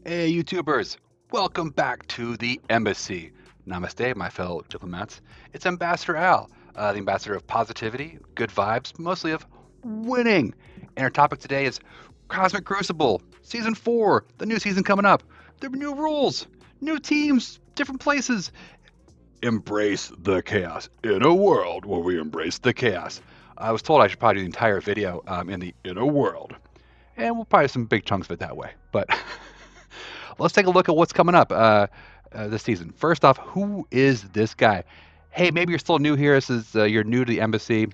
Hey, YouTubers! Welcome back to the Embassy. Namaste, my fellow diplomats. It's Ambassador Al, the ambassador of positivity, good vibes, mostly of winning. And our topic today is Cosmic Crucible, Season 4, the new season coming up. There are new rules, new teams, different places. Embrace the chaos in a world where we embrace the chaos. I was told I should probably do the entire video in the inner world. And we'll probably do some big chunks of it that way. But let's take a look at what's coming up this season. First off, who is this guy? Hey, maybe you're still new here. This is you're new to the embassy.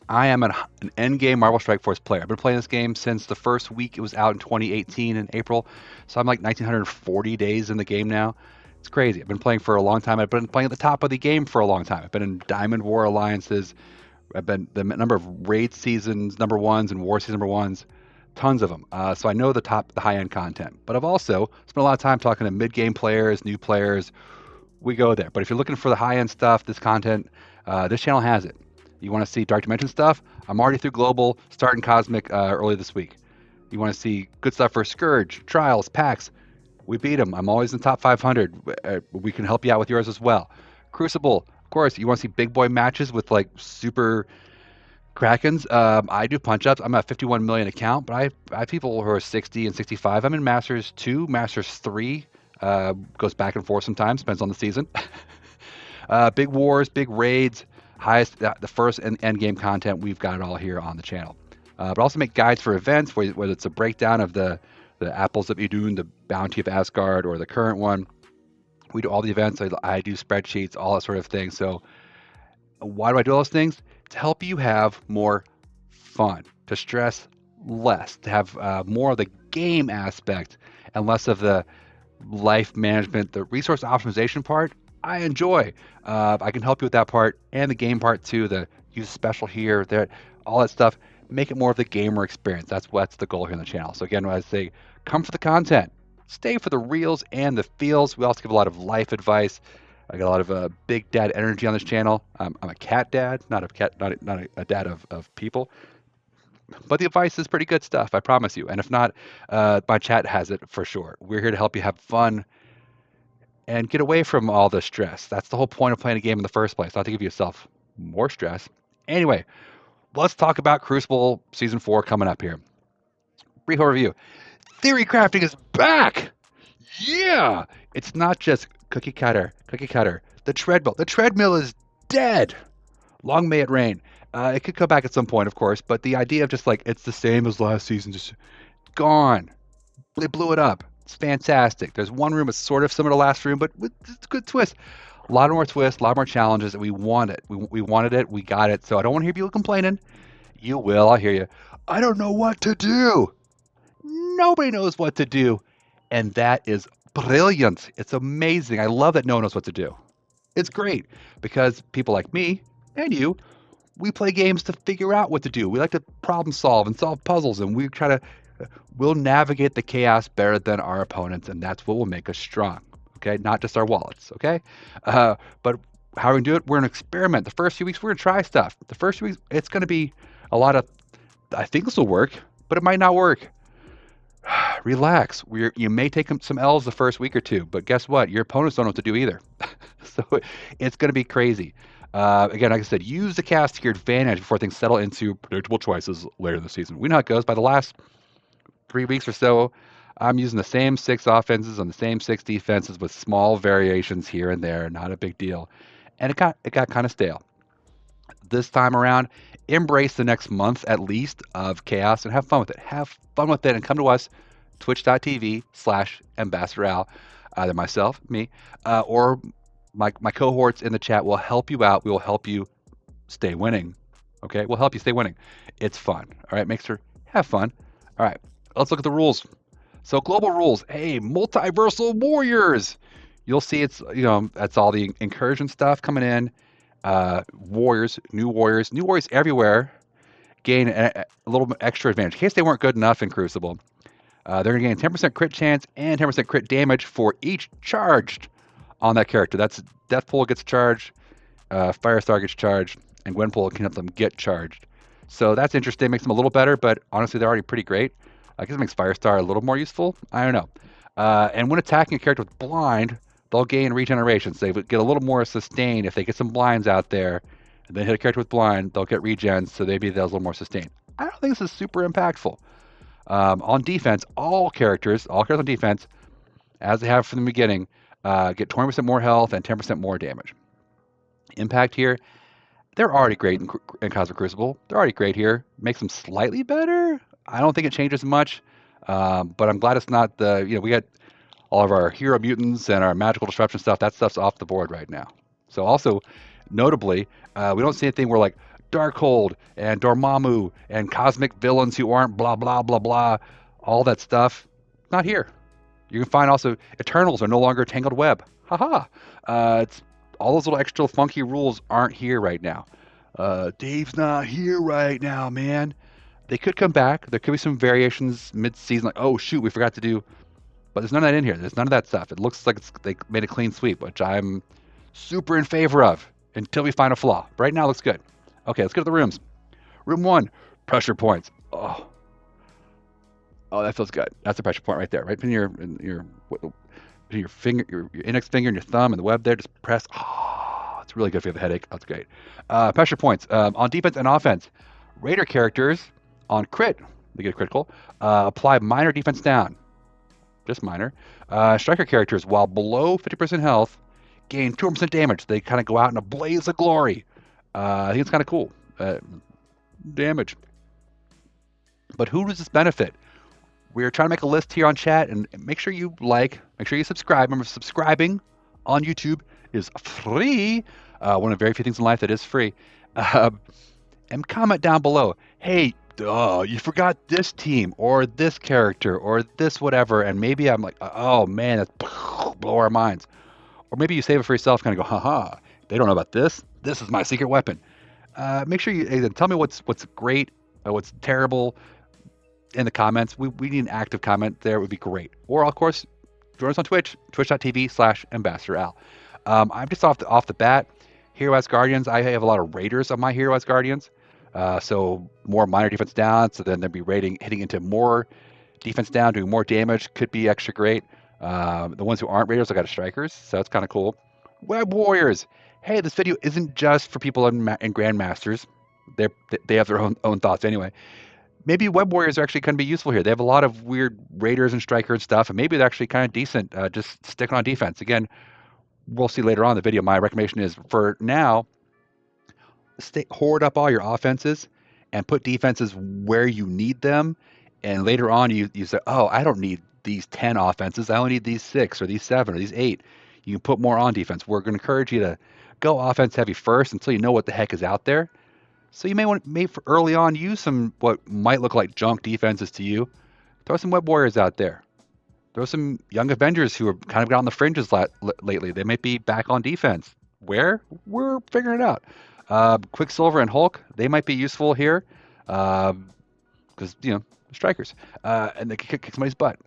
I am an endgame Marvel Strike Force player. I've been playing this game since the first week it was out in 2018 in April. So I'm like 1940 days in the game now. It's crazy. I've been playing for a long time. I've been playing at the top of the game for a long time. I've been in Diamond War alliances. I've been the number of raid seasons number ones and war season number ones, tons of them. So I know the high end content. But I've also spent a lot of time talking to mid game players, new players. We go there. But if you're looking for the high end stuff, this content, this channel has it. You want to see Dark Dimension stuff? I'm already through Global, starting Cosmic early this week. You want to see good stuff for Scourge, Trials, Packs? We beat them. I'm always in top 500. We can help you out with yours as well. Crucible, of course. You want to see big boy matches with like super Krakens? I do punch ups. I'm at 51 million account, but I have people who are 60 and 65. I'm in Masters 2, Masters 3. Goes back and forth sometimes, depends on the season. Big wars, big raids, the first and end game content. We've got it all here on the channel. But also make guides for events, whether it's a breakdown of the Apples of Idun, the Bounty of Asgard, or the current one. We do all the events. I do spreadsheets, all that sort of thing. So why do I do all those things? To help you have more fun, to stress less, to have more of the game aspect and less of the life management, the resource optimization part. I enjoy. I can help you with that part and the game part too. The use special here, there, all that stuff. Make it more of the gamer experience. That's the goal here on the channel. So again, when I say come for the content, stay for the reels and the feels. We also give a lot of life advice. I got a lot of big dad energy on this channel. I'm a cat dad, not a dad of people. But the advice is pretty good stuff, I promise you. And if not, my chat has it for sure. We're here to help you have fun and get away from all the stress. That's the whole point of playing a game in the first place, not to give yourself more stress. Anyway, let's talk about Crucible Season 4 coming up here. Brief overview. Theory crafting is back! Yeah! It's not just cookie cutter. The treadmill is dead. Long may it rain. It could come back at some point, of course, but the idea of just like it's the same as last season, just gone. They blew it up. It's fantastic. There's one room that's sort of similar to last room, but it's a good twist. A lot more twists, a lot more challenges, and we wanted. We wanted it. We got it. So I don't want to hear people complaining. You will. I'll hear you. I don't know what to do. Nobody knows what to do, and that is brilliant. It's amazing. I love that no one knows what to do. It's great because people like me and you, we play games to figure out what to do. We like to problem solve and solve puzzles, and we'll navigate the chaos better than our opponents, and that's what will make us strong. Okay, not just our wallets. Okay, but how are we gonna do it? We're gonna experiment. The first few weeks, we're gonna try stuff. The first few weeks, it's gonna be a lot of. I think this will work, but it might not work. Relax. You may take some L's the first week or two, but guess what? Your opponents don't know what to do either. So it's going to be crazy. Again, like I said, use the cast to your advantage before things settle into predictable choices later in the season. We know how it goes. By the last 3 weeks or so, I'm using the same 6 offenses on the same 6 defenses with small variations here and there. Not a big deal. And it got kind of stale. This time around, embrace the next month at least of chaos and have fun with it. Have fun with it and come to us, twitch.tv/AmbassadorAl. Either myself, me, or my cohorts in the chat will help you out. We will help you stay winning. Okay, we'll help you stay winning. It's fun. All right, make sure have fun. All right, let's look at the rules. So global rules. Hey, multiversal warriors. You'll see that's all the incursion stuff coming in. Warriors everywhere gain a little extra advantage in case they weren't good enough in Crucible. They're going to gain 10% crit chance and 10% crit damage for each charged on that character. That's Deathpool gets charged, Firestar gets charged, and Gwenpool can help them get charged. So that's interesting. Makes them a little better, but honestly, they're already pretty great. I guess it makes Firestar a little more useful. I don't know. And when attacking a character with blind, they'll gain regeneration. So they get a little more sustain if they get some blinds out there, and then hit a character with blind, they'll get regens, so maybe that's a little more sustain. I don't think this is super impactful. On defense, all characters on defense, as they have from the beginning, get 20% more health and 10% more damage. Impact here, they're already great in Cosmic Crucible. They're already great here. Makes them slightly better. I don't think it changes much, but I'm glad it's not the, we got all of our hero mutants and our magical disruption stuff. That stuff's off the board right now. So also, notably, we don't see anything where like Darkhold and Dormammu and cosmic villains who aren't blah blah blah blah, all that stuff, not here. You can find also Eternals are no longer Tangled Web. Haha. It's all those little extra funky rules aren't here right now. Dave's not here right now, man. They could come back. There could be some variations mid-season, like, oh shoot, we forgot to do. But there's none of that in here. There's none of that stuff. It looks like they made a clean sweep, which I'm super in favor of until we find a flaw. Right now, it looks good. Okay, let's get to the rooms. Room 1, pressure points. Oh, that feels good. That's a pressure point right there, right in your finger, your index finger and your thumb and the web there. Just press. Oh, it's really good if you have a headache. That's great. Pressure points on defense and offense. Raider characters on crit, they get critical. Apply minor defense down. Just minor. Striker characters, while below 50% health, gain 2% damage. They kind of go out in a blaze of glory. I think it's kind of cool. Damage. But who does this benefit? We're trying to make a list here on chat, and make sure you make sure you subscribe. Remember, subscribing on YouTube is free. One of the very few things in life that is free. And comment down below. Hey, you forgot this team or this character or this whatever, and maybe I'm like, oh man, that's blow our minds. Or maybe you save it for yourself, kind of go, haha, they don't know about this. This is my secret weapon. Make sure you tell me what's great, what's terrible in the comments. We need an active comment there. It would be great. Or of course, join us on Twitch, twitch.tv/AmbassadorAl. I'm just off the bat. Hero Asgardians, I have a lot of Raiders on my Hero Asgardians. So more minor defense down, so then they'll be hitting into more defense down, doing more damage, could be extra great. The ones who aren't Raiders, I got Strikers, so that's kind of cool. Web Warriors. Hey, this video isn't just for people in Grandmasters. They have their own thoughts anyway. Maybe Web Warriors are actually going to be useful here. They have a lot of weird Raiders and Strikers stuff, and maybe they're actually kind of decent, just sticking on defense. Again, we'll see later on in the video. My recommendation is, for now, hoard up all your offenses and put defenses where you need them. And later on, you say, oh, I don't need these 10 offenses. I only need these 6 or these 7 or these 8. You can put more on defense. We're going to encourage you to go offense heavy first until you know what the heck is out there. So you may for early on use some what might look like junk defenses to you. Throw some Web Warriors out there. Throw some Young Avengers who are kind of got on the fringes lately. They might be back on defense. Where? We're figuring it out. Quicksilver and Hulk, they might be useful here because, strikers. And they can kick somebody's butt.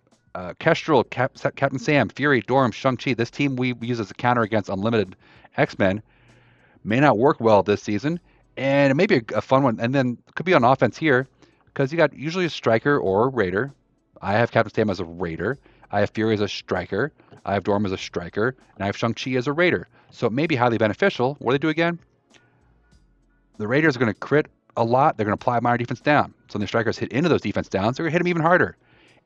Kestrel, Captain Sam, Fury, Dorm, Shang-Chi. This team we use as a counter against Unlimited X-Men may not work well this season. And it may be a fun one. And then it could be on offense here because you got usually a striker or a raider. I have Captain Sam as a raider. I have Fury as a striker. I have Dorm as a striker. And I have Shang-Chi as a raider. So it may be highly beneficial. What do they do again? The Raiders are going to crit a lot. They're going to apply minor defense down. So when the strikers hit into those defense downs, they're going to hit them even harder.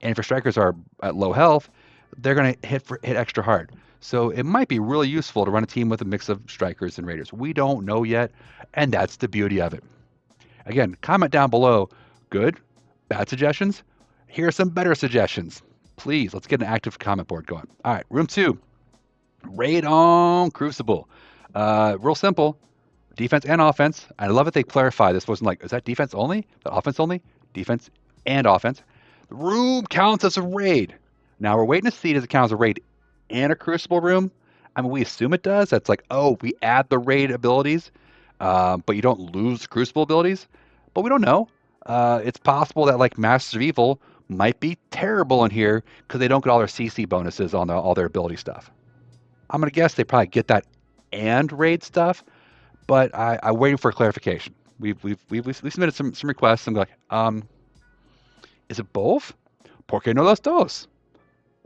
And if your strikers are at low health, they're going to hit extra hard. So it might be really useful to run a team with a mix of strikers and raiders. We don't know yet, and that's the beauty of it. Again, comment down below. Good, bad suggestions. Here are some better suggestions. Please, let's get an active comment board going. All right, room 2. Raid on Crucible. Real simple. Defense and offense. I love it they clarify. This wasn't like, is that defense only? The offense only? Defense and offense. The room counts as a raid. Now we're waiting to see, does it count as a raid and a Crucible room? I mean, we assume it does. That's like, oh, we add the raid abilities, but you don't lose Crucible abilities. But we don't know. It's possible that like Masters of Evil might be terrible in here because they don't get all their CC bonuses on all their ability stuff. I'm going to guess they probably get that and raid stuff, but I'm waiting for clarification. We've submitted some requests. I'm like, is it both? ¿Por qué no los dos?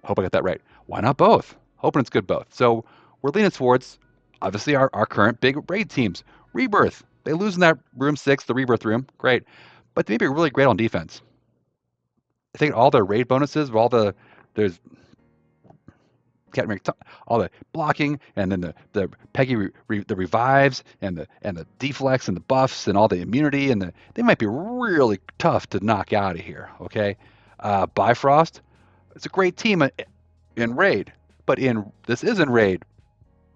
Hope I got that right. Why not both? Hoping it's good both. So we're leaning towards, obviously, our current big raid teams. Rebirth. They lose in that room 6, the Rebirth room. Great. But they may be really great on defense. I think all their raid bonuses, there's all the blocking, and then the Peggy the revives, and the deflects and the buffs and all the immunity, and they might be really tough to knock out of here. Okay, Bifrost, it's a great team in raid, but this isn't raid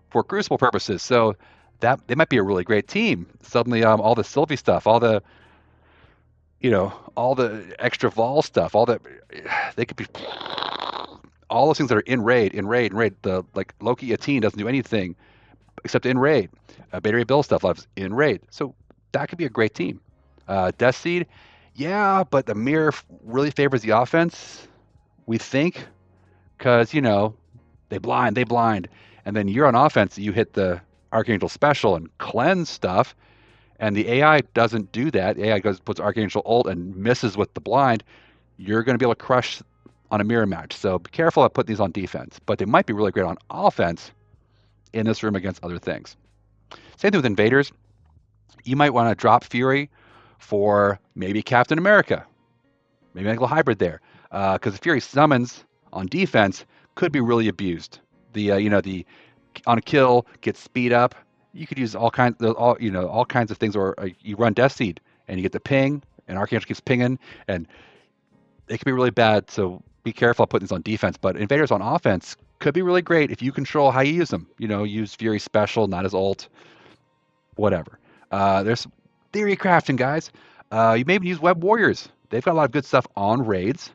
for Crucible purposes, so that they might be a really great team. Suddenly, all the Sylvie stuff, all the extra Vol stuff, they could be all those things that are in raid. The like Loki Atene doesn't do anything except in raid. Beta Ray Bill stuff lives in raid, so that could be a great team. Death Seed, yeah, but the mirror really favors the offense. We think, because they blind, and then you're on offense. You hit the Archangel special and cleanse stuff, and the AI doesn't do that. The AI puts Archangel ult and misses with the blind. You're going to be able to crush on a mirror match. So be careful at putting these on defense, but they might be really great on offense in this room against other things. Same thing with invaders. You might want to drop Fury for maybe Captain America. Maybe make a little hybrid there, because the Fury summons on defense could be really abused. The on a kill gets speed up. You could use all kinds of things, or you run Death Seed and you get the ping, and Archangel keeps pinging, and it can be really bad. So be careful putting these on defense. But invaders on offense could be really great if you control how you use them. Use Fury special, not as ult, whatever. There's theory crafting, guys. You may even use Web Warriors. They've got a lot of good stuff on raids.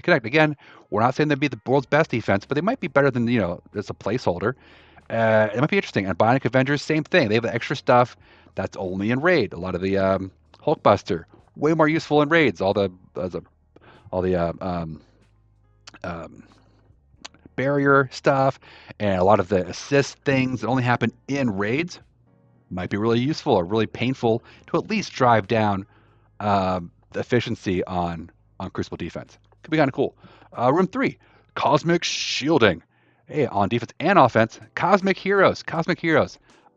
Connect again. We're not saying they'd be the world's best defense, but they might be better than as a placeholder. It might be interesting. And Bionic Avengers, same thing. They have the extra stuff that's only in raid. A lot of the Hulkbuster, way more useful in raids. All the barrier stuff, and a lot of the assist things that only happen in raids might be really useful or really painful to at least drive down the efficiency on Crucible defense. Could be kind of cool. Room 3, Cosmic Shielding. Hey, on defense and offense, Cosmic Heroes.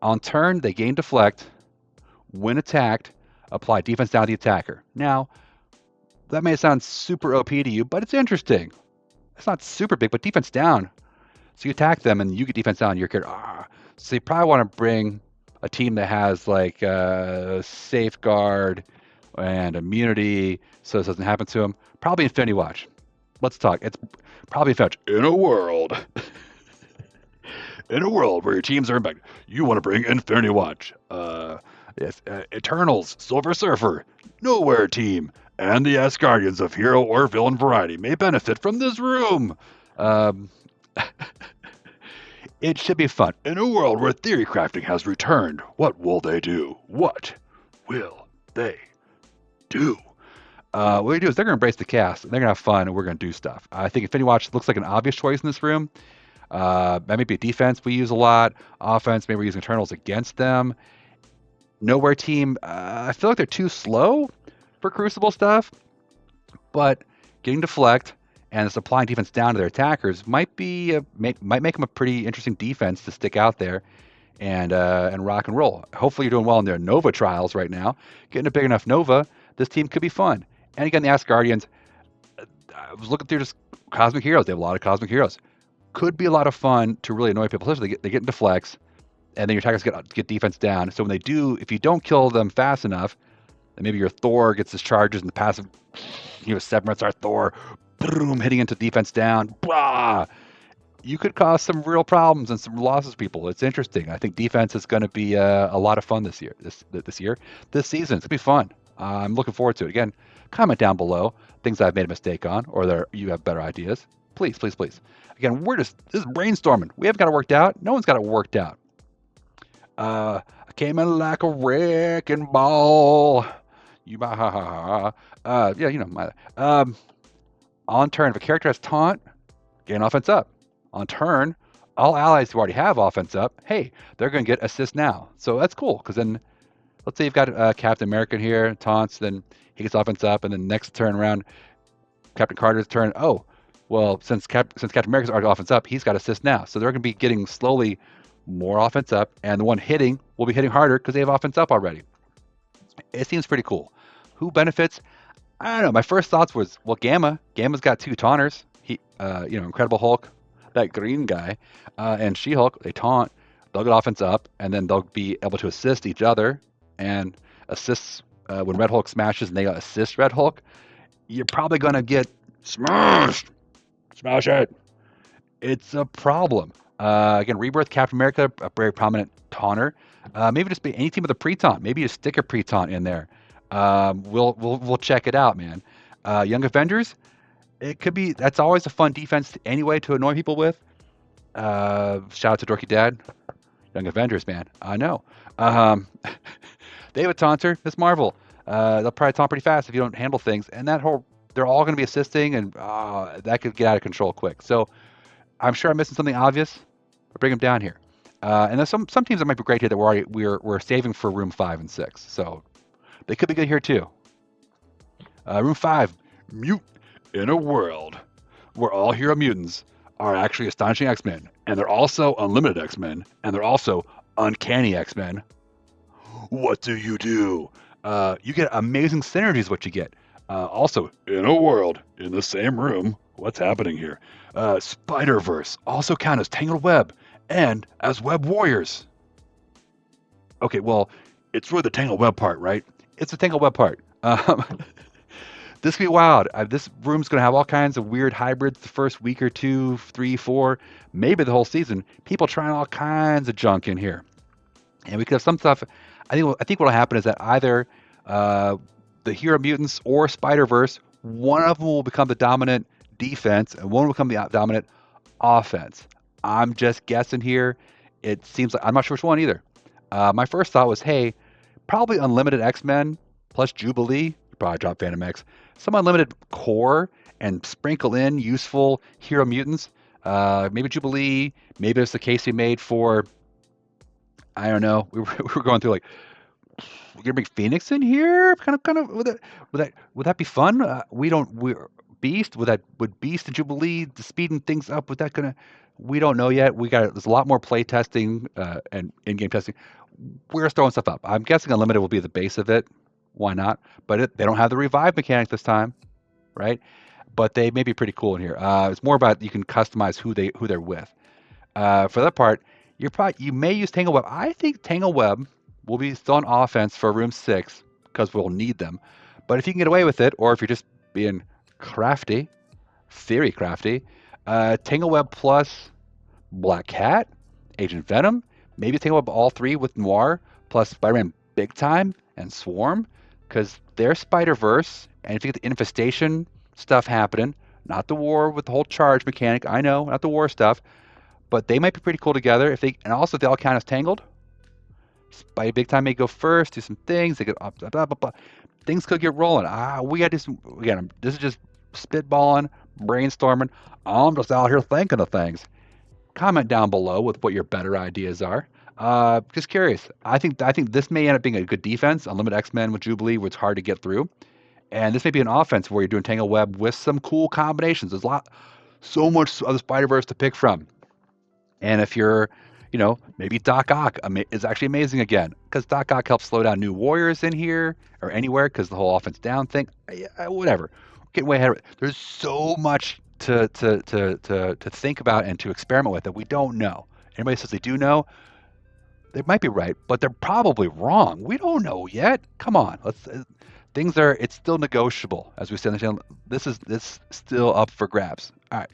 On turn, they gain deflect. When attacked, apply defense down to the attacker. Now, that may sound super OP to you, but it's interesting. It's not super big, but defense down. So you attack them, and you get defense down. Your character. So you probably want to bring a team that has like safeguard and immunity, so this doesn't happen to them. Probably Infinity Watch. Let's talk. It's probably fetch in a world. In a world where your teams are impacted, you want to bring Infinity Watch. Yes, Eternals, Silver Surfer, Nowhere Team, and the Asgardians of hero or villain variety may benefit from this room. It should be fun. In a world where theory crafting has returned, what will they do? What will they do? What they do is they're going to embrace the cast, and they're going to have fun, and we're going to do stuff. I think Infinity Watch looks like an obvious choice in this room. That may be a defense we use a lot. Offense, maybe we're using Eternals against them. Nowhere Team, I feel like they're too slow for Crucible stuff, but getting deflect and applying defense down to their attackers might make them a pretty interesting defense to stick out there and rock and roll. Hopefully you're doing well in their Nova trials right now. Getting a big enough Nova, this team could be fun. And again, the Asgardians, I was looking through just Cosmic Heroes. They have a lot of Cosmic Heroes. Could be a lot of fun to really annoy people, especially they get into flex, and then your attackers get defense down. So when they do, if you don't kill them fast enough, then maybe your Thor gets his charges and the passive, Severance our Thor, boom, hitting into defense down, blah. You could cause some real problems and some losses to people. It's interesting. I think defense is going to be a lot of fun this year, this season. It's going to be fun. I'm looking forward to it. Again, comment down below things I've made a mistake on or that you have better ideas. Please. Again, this is brainstorming. We haven't got it worked out. No one's got it worked out. I came in like a wrecking ball. On turn, if a character has taunt, gain offense up. On turn, all allies who already have offense up, hey, they're going to get assist now. So that's cool, because then, let's say you've got Captain America here, taunts, then he gets offense up, and then next turn around, Captain Carter's turn, Well, since Captain America's already offense up, he's got assist now. So they're going to be getting slowly more offense up, and the one hitting will be hitting harder because they have offense up already. It seems pretty cool. Who benefits? I don't know. My first thoughts was, well, Gamma. Gamma's got two taunters. Incredible Hulk, that green guy, and She-Hulk. They taunt. They'll get offense up, and then they'll be able to assist each other and assists when Red Hulk smashes and they assist Red Hulk. You're probably gonna get smashed. Smash it. It's a problem. Again, Rebirth, Captain America, a very prominent taunter. Maybe just be any team with a pre-taunt. Maybe you stick a pre-taunt in there. We'll check it out, man. Young Avengers, it could be. That's always a fun defense anyway to annoy people with. Shout out to Dorky Dad. Young Avengers, man. I know. They have a taunter. Miss Marvel. They'll probably taunt pretty fast if you don't handle things, and they're all going to be assisting, and that could get out of control quick. So I'm sure I'm missing something obvious, but bring them down here. And there's some teams that might be great here that we're saving for room 5 and 6. So they could be good here too. Room 5, mute in a world where all hero mutants are actually astonishing X-Men, and they're also unlimited X-Men, and they're also uncanny X-Men. What do? You get amazing synergies. What you get. Also, in a world, in the same room, what's happening here? Spider-Verse also count as Tangled Web and as Web Warriors. Okay, well, it's really the Tangled Web part, right? It's the Tangled Web part. This could be wild. This room's going to have all kinds of weird hybrids the first week or 2, 3, 4, maybe the whole season. People trying all kinds of junk in here. And we could have some stuff. I think what'll happen is that either the Hero Mutants or Spider-Verse, one of them will become the dominant defense and one will become the dominant offense. I'm just guessing here. It seems like I'm not sure which one either. My first thought was, hey, probably unlimited X-Men plus Jubilee. Probably drop Phantom X. Some unlimited core and sprinkle in useful Hero Mutants. Maybe Jubilee. Maybe it's the case we made for, I don't know. We were going through like, we're gonna bring Phoenix in here. Kind of. Would that be fun? Beast. Would Beast and Jubilee speeding things up? Would that gonna? We don't know yet. There's a lot more play testing and in-game testing. We're throwing stuff up. I'm guessing Unlimited will be the base of it. Why not? But they don't have the revive mechanic this time, right? But they may be pretty cool in here. It's more about you can customize who they're with. For that part, you may use Tangle Web. I think Tangle Web will be still on offense for room 6 because we'll need them. But if you can get away with it, or if you're just being crafty, theory crafty, Tangle Web plus Black Cat, Agent Venom, maybe Tangle Web all 3 with Noir plus Spider-Man Big Time and Swarm, because they're Spider-Verse, and if you get the infestation stuff happening, not the war with the whole charge mechanic, I know, not the war stuff, but they might be pretty cool together. And also if they all count as Tangled, Big Time may go first, do some things, they get blah, blah, blah. Things could get rolling. We got to do some, again, this is just spitballing, brainstorming. I'm just out here thinking of things. Comment down below with what your better ideas are. Just curious. I think this may end up being a good defense. Unlimited X-Men with Jubilee, where it's hard to get through. And this may be an offense where you're doing Tangle Web with some cool combinations. There's so much of the Spider-Verse to pick from. And if you're, maybe Doc Ock is actually amazing again, because Doc Ock helps slow down new warriors in here or anywhere, because the whole offense down thing, whatever. Getting way ahead of it. There's so much to think about and to experiment with that we don't know. Anybody says they do know, they might be right, but they're probably wrong. We don't know yet. Come on, it's still negotiable, as we said in the channel. This is still up for grabs. All right,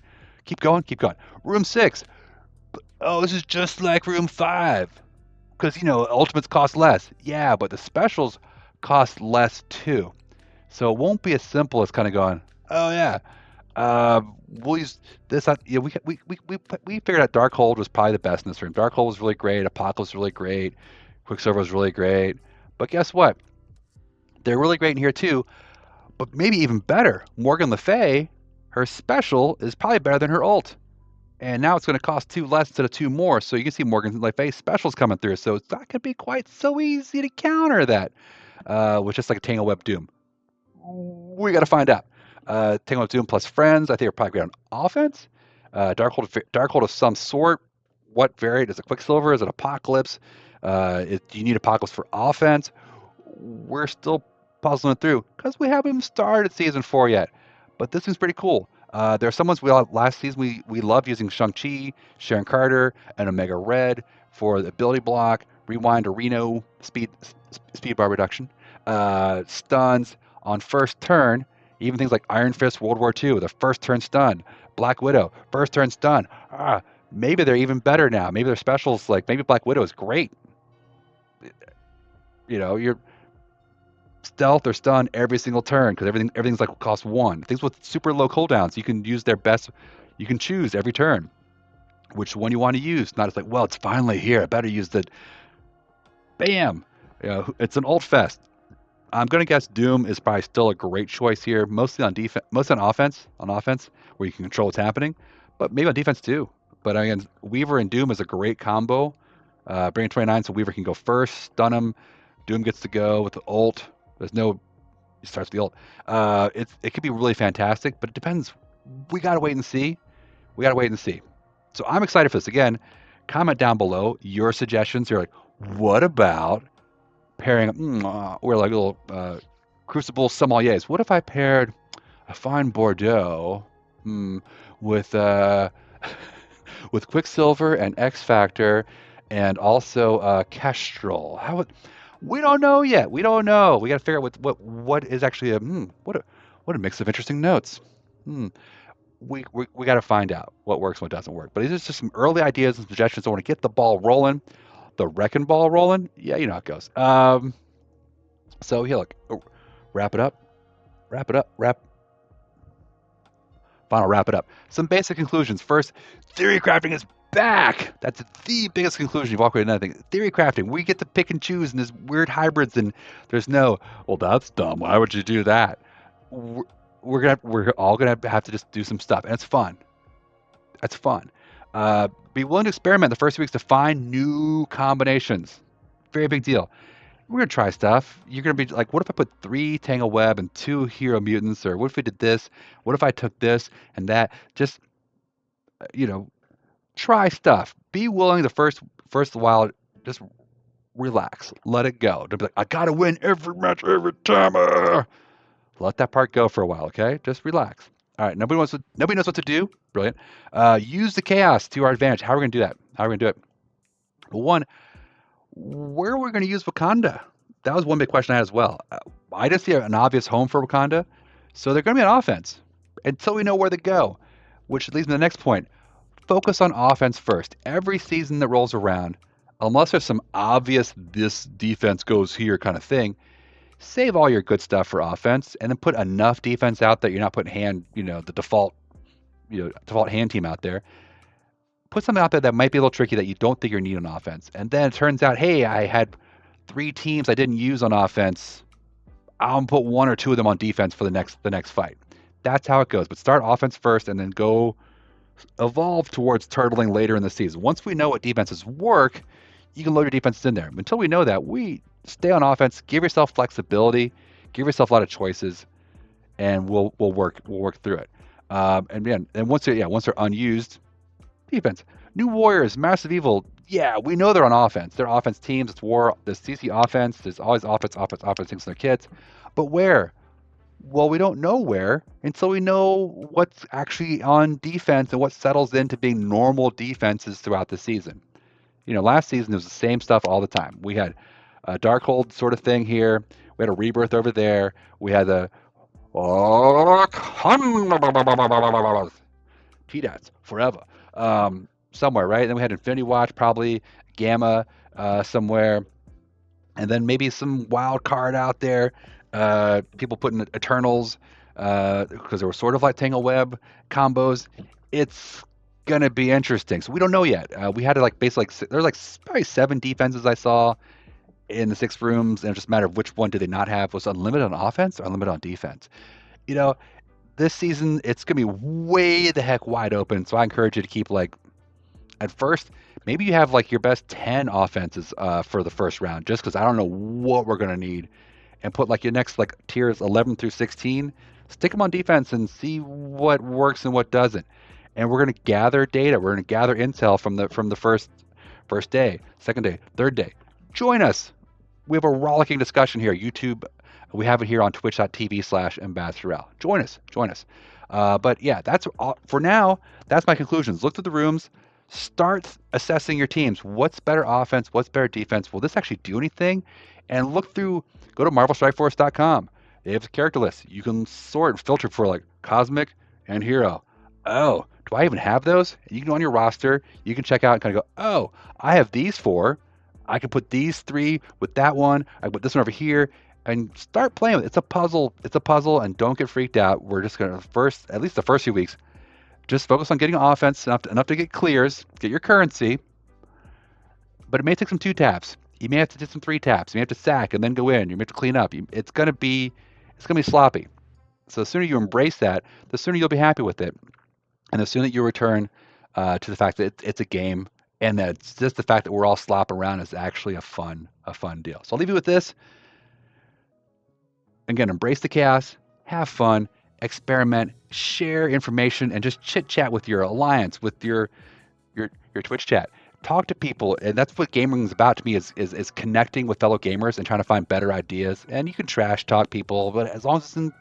keep going. Room 6. Oh, this is just like room 5, because ultimates cost less. Yeah, but the specials cost less too. So it won't be as simple as kind of going, oh yeah, we'll use this. We figured out Darkhold was probably the best in this room. Darkhold was really great. Apocalypse was really great. Quicksilver was really great. But guess what? They're really great in here too. But maybe even better, Morgan Le Fay, her special is probably better than her ult. And now it's going to cost 2 less instead of 2 more. So you can see Morgan Le Fay specials coming through. So it's not going to be quite so easy to counter that with just like a Tangle Web Doom. We got to find out. Tangle of Doom plus Friends, I think are probably great on offense. Darkhold of some sort. What variant? Is it Quicksilver? Is it Apocalypse? Do you need Apocalypse for offense? We're still puzzling it through because we haven't even started season 4 yet. But this seems pretty cool. There are some ones last season we loved using Shang-Chi, Sharon Carter, and Omega Red for the ability block, rewind or reno, speed bar reduction, stuns on first turn, even things like Iron Fist World War II, the first turn stun, Black Widow, first turn stun. Maybe they're even better now. Maybe their specials, like maybe Black Widow is great. You're stealth or stun every single turn because everything's like cost 1. Things with super low cooldowns, you can use their best. You can choose every turn which one you want to use. Not it's like, well, it's finally here. I better use the. Bam! It's an old fest. I'm gonna guess Doom is probably still a great choice here, mostly on defense, mostly on offense. On offense, where you can control what's happening, but maybe on defense too. But again, Weaver and Doom is a great combo. Bring in 29, so Weaver can go first, stun him. Doom gets to go with the ult. There's no. He starts with the ult. It could be really fantastic, but it depends. We gotta wait and see. So I'm excited for this. Again, comment down below your suggestions. You're like, what about pairing? We're like little Crucible sommeliers. What if I paired a fine Bordeaux with with Quicksilver and X Factor, and also Kestrel? We don't know yet. We don't know. We got to figure out what is actually what a mix of interesting notes. We got to find out what works and what doesn't work. But these are just some early ideas and suggestions. I want to get the ball rolling, the wrecking ball rolling. Yeah, you know how it goes. So here, look, wrap it up. Final wrap it up. Some basic conclusions. First, theory crafting is back. That's the biggest conclusion. You walk away with nothing. Theory crafting. We get to pick and choose, and there's weird hybrids, and there's no. Well, that's dumb. Why would you do that? We're all gonna have to just do some stuff, and it's fun. That's fun. Be willing to experiment the first few weeks to find new combinations. Very big deal. We're gonna try stuff. You're gonna be like, what if I put 3 Tangle Web and 2 Hero Mutants, or what if we did this? What if I took this and that? Just try stuff. Be willing the first while. Just relax. Let it go. Don't be like, I gotta win every match every time. Let that part go for a while, okay? Just relax. All right. Nobody knows what to do. Brilliant. Use the chaos to our advantage. How are we gonna do that? Well, one, where are we gonna use Wakanda? That was one big question I had as well. I didn't see an obvious home for Wakanda, so they're gonna be on offense until we know where to go. Which leads me to the next point. Focus on offense first. Every season that rolls around, unless there's some obvious this defense goes here kind of thing, save all your good stuff for offense and then put enough defense out that you're not putting the default hand team out there. Put something out there that might be a little tricky that you don't think you're needing on offense. And then it turns out, hey, I had 3 teams I didn't use on offense. I'll put 1 or 2 of them on defense for the next fight. That's how it goes. But start offense first and then go evolve towards turtling later in the season. Once we know what defenses work, you can load your defenses in there. Until we know that, we stay on offense, give yourself flexibility, give yourself a lot of choices, and we'll work through it. And once they're unused, defense. New Warriors, Massive Evil, yeah, we know they're on offense. They're offense teams. It's war. There's CC offense. There's always offense things in their kits. But where? Well, we don't know where until we know what's actually on defense and what settles into being normal defenses throughout the season. Last season it was the same stuff all the time. We had a Darkhold sort of thing here. We had a Rebirth over there. We had the T-Dats forever somewhere, right? And then we had Infinity Watch, probably Gamma somewhere, and then maybe some wild card out there. People putting Eternals because they were sort of like Tangle Web combos. It's gonna be interesting. So we don't know yet. We had to there's probably 7 defenses I saw in the 6 rooms, and it just a matter of which one did they not have. Was unlimited on offense or unlimited on defense? This season it's gonna be way the heck wide open. So I encourage you to keep at first maybe you have your best 10 offenses for the first round, just because I don't know what we're gonna need, and put your next tiers 11 through 16. Stick them on defense and see what works and what doesn't. And we're going to gather data. We're going to gather intel from the first day, second day, third day. Join us. We have a rollicking discussion here. YouTube, we have it here on twitch.tv/ambassadorral. Join us. Join us. But yeah, that's all, for now. That's my conclusions. Look through the rooms. Start assessing your teams. What's better offense? What's better defense? Will this actually do anything? And look through. Go to MarvelStrikeForce.com. They have a character list. You can sort and filter for like cosmic and hero. Oh, do I even have those? And you can go on your roster. You can check out and kind of go, oh, I have these 4. I can put these 3 with that one. I can put this one over here and start playing with it. It's a puzzle. It's a puzzle, and don't get freaked out. We're just going to at least the first few weeks, just focus on getting offense enough to get clears, get your currency. But it may take some 2 taps. You may have to do some 3 taps. You may have to sack and then go in. You may have to clean up. It's gonna be sloppy. So the sooner you embrace that, the sooner you'll be happy with it, and the sooner you return to the fact that it's a game, and that it's just the fact that we're all slopping around is actually a fun deal. So I'll leave you with this. Again, embrace the chaos, have fun, experiment, share information, and just chit chat with your alliance, with your Twitch chat. Talk to people, and that's what gaming is about to me, is connecting with fellow gamers and trying to find better ideas. And you can trash talk people, but as long as it's in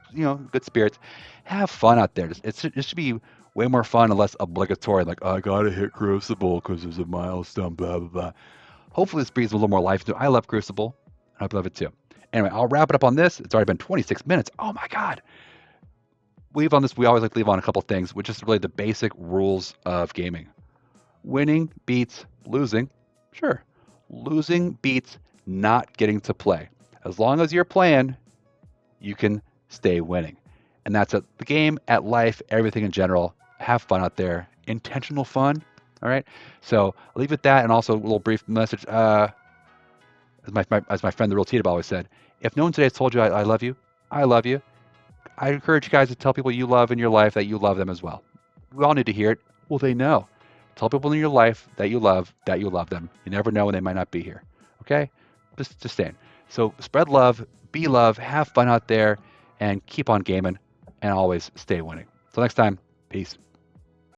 good spirits, have fun out there. It should be way more fun and less obligatory, like, oh, I gotta hit Crucible because there's a milestone, blah blah blah. Hopefully this breathes a little more life into it. I love Crucible. I hope you love it too. Anyway, I'll wrap it up on this. It's already been 26 minutes. Oh my God. We always like to leave on a couple things, which is really the basic rules of gaming. Winning beats losing. Sure. Losing beats not getting to play. As long as you're playing, you can stay winning. And that's at the game, at life, everything in general. Have fun out there. Intentional fun. All right. So I'll leave it at that. And also a little brief message. As my friend, the real Tita always said, if no one today has told you I love you, I love you. I encourage you guys to tell people you love in your life that you love them as well. We all need to hear it. Well, they know. Tell people in your life that you love them. You never know when they might not be here. Okay? Just saying. So spread love, be love, have fun out there, and keep on gaming, and always stay winning. Till next time, peace.